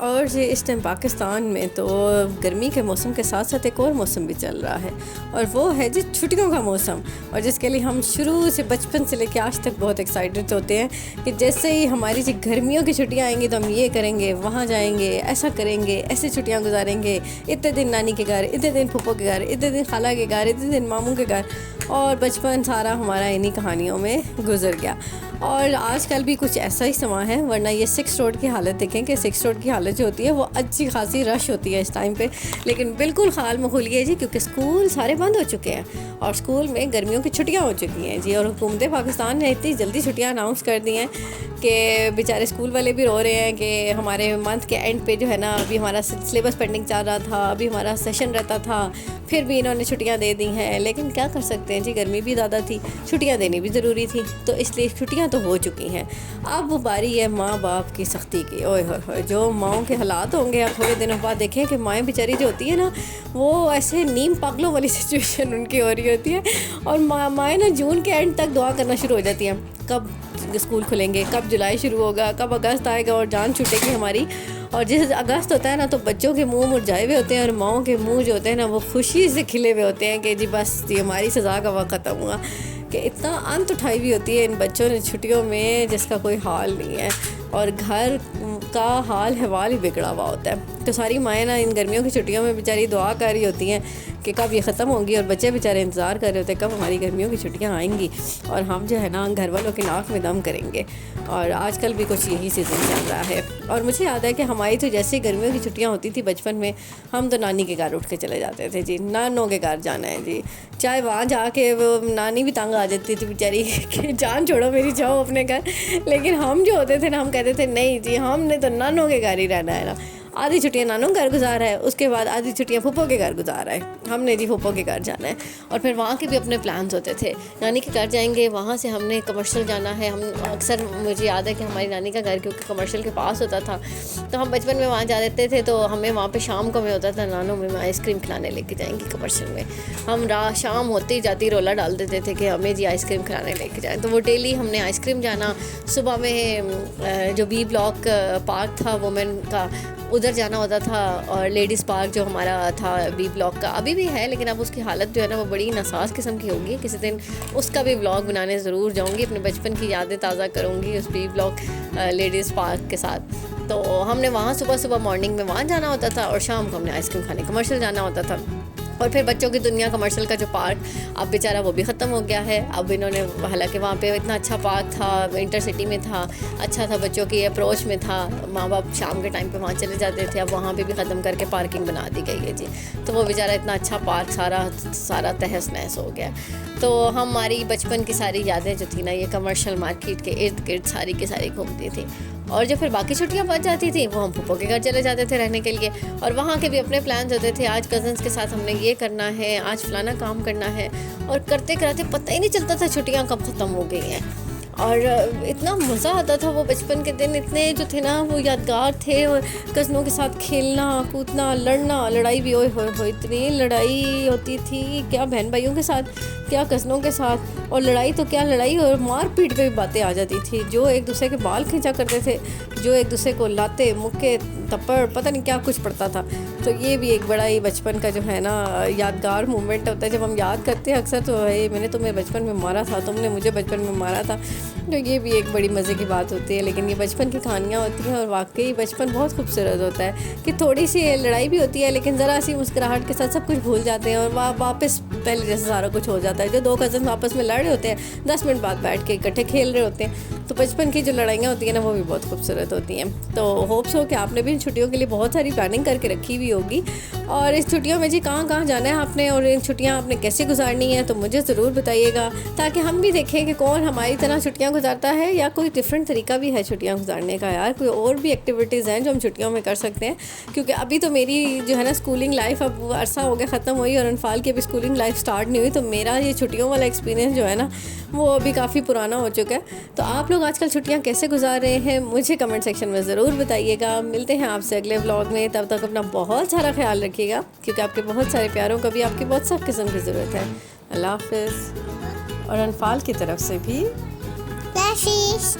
और ये इस टाइम पाकिस्तान में तो गर्मी के मौसम के साथ साथ एक और मौसम भी चल रहा है, और वो है जी छुट्टियों का मौसम। और जिसके लिए हम शुरू से बचपन से लेकर आज तक बहुत एक्साइटेड होते हैं कि जैसे ही हमारी जी गर्मियों की छुट्टियां आएंगी तो हम ये करेंगे, वहाँ जाएंगे, ऐसा करेंगे, ऐसे छुट्टियां गुजारेंगे, इतने दिन नानी के घर, इतने दिन फूफो के घर, इतने दिन खाला के घर, इतने दिन मामू के घर। और बचपन सारा हमारा इन्हीं कहानियों में गुजर गया। और आजकल भी कुछ ऐसा ही समा है, वरना ये 6 रोड की हालत देखें कि 6 रोड की हालत जो होती है वो अच्छी खासी रश होती है इस टाइम पे। लेकिन बिल्कुल खाल मखूली है जी, क्योंकि स्कूल सारे बंद हो चुके हैं और स्कूल में गर्मियों की छुट्टियां हो चुकी हैं जी। और हुकूमत पाकिस्तान ने इतनी जल्दी छुट्टियां अनाउंस कर दी हैं कि बेचारे स्कूल वाले भी रो रहे हैं कि हमारे मंथ के एंड पे जो है ना, अभी हमारा सिलेबस पेंडिंग चल रहा था, अभी हमारा सेशन रहता था, फिर भी इन्होंने छुट्टियां दे दी हैं। लेकिन क्या कर सकते हैं जी, गर्मी भी ज़्यादा थी, छुट्टियां देनी भी ज़रूरी थी, तो इसलिए छुट्टियां तो हो चुकी हैं। अब वो बारी है माँ बाप की सख्ती की। ओए होए, जो माँओं के हालात होंगे अब थोड़े दिनों बाद देखें कि माएँ बेचारी जो होती है ना, वो ऐसे नीम पागलों वाली सिचुएशन उनकी हो रही होती है। और माएँ ना जून के एंड तक दुआ करना शुरू हो जाती हैं, कब स्कूल खुलेंगे, कब जुलाई शुरू होगा, कब अगस्त आएगा और जान छूटेगी हमारी। और जिस अगस्त होता है ना, तो बच्चों के मुंह मुरझाए हुए होते हैं और माँओं के मुंह जो होते हैं ना, वो खुशी से खिले हुए होते हैं कि जी बस ये हमारी सज़ा का वक्त ख़त्म हुआ। कि इतना अंत उठाई हुई होती है इन बच्चों ने छुट्टियों में जिसका कोई हाल नहीं है, और घर का हाल हवाल ही बिगड़ा हुआ होता है। तो सारी माएँ ना इन गर्मियों की छुट्टियों में बेचारी दुआ कर रही होती हैं कि कब ये ख़त्म होगी, और बच्चे बेचारे इंतज़ार कर रहे होते हैं कब हमारी गर्मियों की छुट्टियां आएंगी और हम जो है ना घर वालों की नाक में दम करेंगे। और आजकल भी कुछ यही सीज़न चल रहा है। और मुझे याद है कि हमारी तो जैसे गर्मियों की छुट्टियां होती थी बचपन में, हम तो नानी के घर उठ के चले जाते थे जी, नानों के घर जाना है जी। चाहे वहाँ जाके वो नानी भी तंग आ जाती थी बेचारी कि जान छोड़ो मेरी, जाओ अपने घर। लेकिन हम जो होते थे ना, हम कहते थे नहीं जी, हमने तो नानों के घर ही रहना है ना। आधी छुट्टियाँ नानों घर गुजारा है, उसके बाद आधी छुट्टियाँ फूफो के घर गुजारा है, हमने जी फूफो के घर जाना है। और फिर वहाँ के भी अपने प्लान्स होते थे, नानी के घर जाएंगे, वहाँ से हमने कमर्शियल जाना है। हम अक्सर, मुझे याद है कि हमारी नानी का घर क्योंकि कमर्शियल के पास होता था, तो हम बचपन में वहाँ जा देते थे। तो हमें वहाँ पे शाम को में होता था, नानों में आइसक्रीम खिलाने लेके जाएंगी कमर्शियल में। हम शाम होते ही जाती रोला डाल देते थे कि हमें जी आइसक्रीम खिलाने लेके जाएँ। तो वो डेली हमने आइसक्रीम जाना, सुबह में जो बी ब्लॉक पार्क था वुमेन का, उधर जाना होता था। और लेडीज़ पार्क जो हमारा था बी ब्लॉक का, अभी भी है लेकिन अब उसकी हालत जो है ना वो बड़ी नासाज किस्म की होगी। किसी दिन उसका भी ब्लॉग बनाने ज़रूर जाऊंगी, अपने बचपन की यादें ताज़ा करूंगी उस बी ब्लॉक लेडीज़ पार्क के साथ। तो हमने वहाँ सुबह सुबह मॉर्निंग में वहाँ जाना होता था और शाम को हमने आइसक्रीम खाने कमर्शियल जाना होता था। और फिर बच्चों की दुनिया कमर्शियल का जो पार्क, अब बेचारा वो भी ख़त्म हो गया है। अब इन्होंने, हालांकि वहाँ पे इतना अच्छा पार्क था, इंटरसिटी में था, अच्छा था, बच्चों की अप्रोच में था, माँ बाप शाम के टाइम पे वहाँ चले जाते थे। अब वहाँ पे भी ख़त्म करके पार्किंग बना दी गई है जी। तो वो बेचारा इतना अच्छा पार्क सारा तहस नहस हो गया। तो हमारी बचपन की सारी यादें जो थी ना, ये कमर्शियल मार्केट के इर्द गिर्द सारी की सारी घूमती थी। और जो फिर बाकी छुट्टियां बच जाती थी वो हम फूफो के घर चले जाते थे रहने के लिए। और वहाँ के भी अपने प्लान्स होते थे, आज कज़न्स के साथ हमने ये करना है, आज फलाना काम करना है। और करते करते पता ही नहीं चलता था छुट्टियां कब ख़त्म हो गई हैं। और इतना मज़ा आता था, वो बचपन के दिन इतने जो थे ना वो यादगार थे। और कज़नों के साथ खेलना कूदना, लड़ना, लड़ाई भी ओए होए इतनी लड़ाई होती थी, क्या बहन भाइयों के साथ, क्या कज़नों के साथ। और लड़ाई तो क्या लड़ाई, और मार पीट पे भी बातें आ जाती थी। जो एक दूसरे के बाल खींचा करते थे, जो एक दूसरे को लाते मुक्के थप्पड़ पता नहीं क्या कुछ पड़ता था। तो ये भी एक बड़ा ही बचपन का जो है ना यादगार मोमेंट होता है। जब हम याद करते हैं अक्सर, तो मैंने तुम्हें बचपन में मारा था, तुमने मुझे बचपन में मारा था। तो ये भी एक बड़ी मज़े की बात होती है। लेकिन ये बचपन की कहानियाँ होती हैं, और वाकई बचपन बहुत खूबसूरत होता है कि थोड़ी सी लड़ाई भी होती है लेकिन ज़रा सी मुस्कुराहट के साथ सब कुछ भूल जाते हैं, और वापस पहले जैसे सारा कुछ हो जाता है। जो 2 कज़न आपस में लड़ रहे होते हैं, 10 मिनट बाद बैठ के इकट्ठे खेल रहे होते हैं। तो बचपन की जो लड़ाइयाँ होती हैं ना, वो भी बहुत खूबसूरत होती हैं। तो होप्स हो कि आपने भी इन छुट्टियों के लिए बहुत सारी प्लानिंग करके रखी हुई होगी। और इस छुट्टियों में जी कहाँ कहाँ जाना है आपने, और इन छुट्टियाँ आपने कैसे गुजारनी है, तो मुझे ज़रूर बताइएगा, ताकि हम भी देखें कि कौन हमारी तरह छुट्टियाँ गुजारता है या कोई डिफरेंट तरीका भी है छुट्टियाँ गुजारने का। यार कोई और भी एक्टिविटीज़ हैं जो हम छुट्टियों में कर सकते हैं। क्योंकि अभी तो मेरी जो है ना स्कूलिंग लाइफ अब अरसा हो गया ख़त्म हुई, और अनफाल की अभी स्कूलिंग लाइफ स्टार्ट नहीं हुई। तो मेरा ये छुट्टियों वाला एक्सपीरियंस जो है ना, वो अभी काफ़ी पुराना हो चुका है। तो आप लोग आजकल छुट्टियाँ कैसे गुजार रहे हैं, मुझे कमेंट सेक्शन में ज़रूर बताइएगा। मिलते हैं आपसे अगले व्लॉग में, तब तक अपना बहुत सारा ख्याल रखिएगा, क्योंकि आपके बहुत सारे प्यारों का भी आपकी बहुत सब किस्म की ज़रूरत है। अल्लाह हाफ़िज़। और अनफाल की तरफ से भी हाफिज़।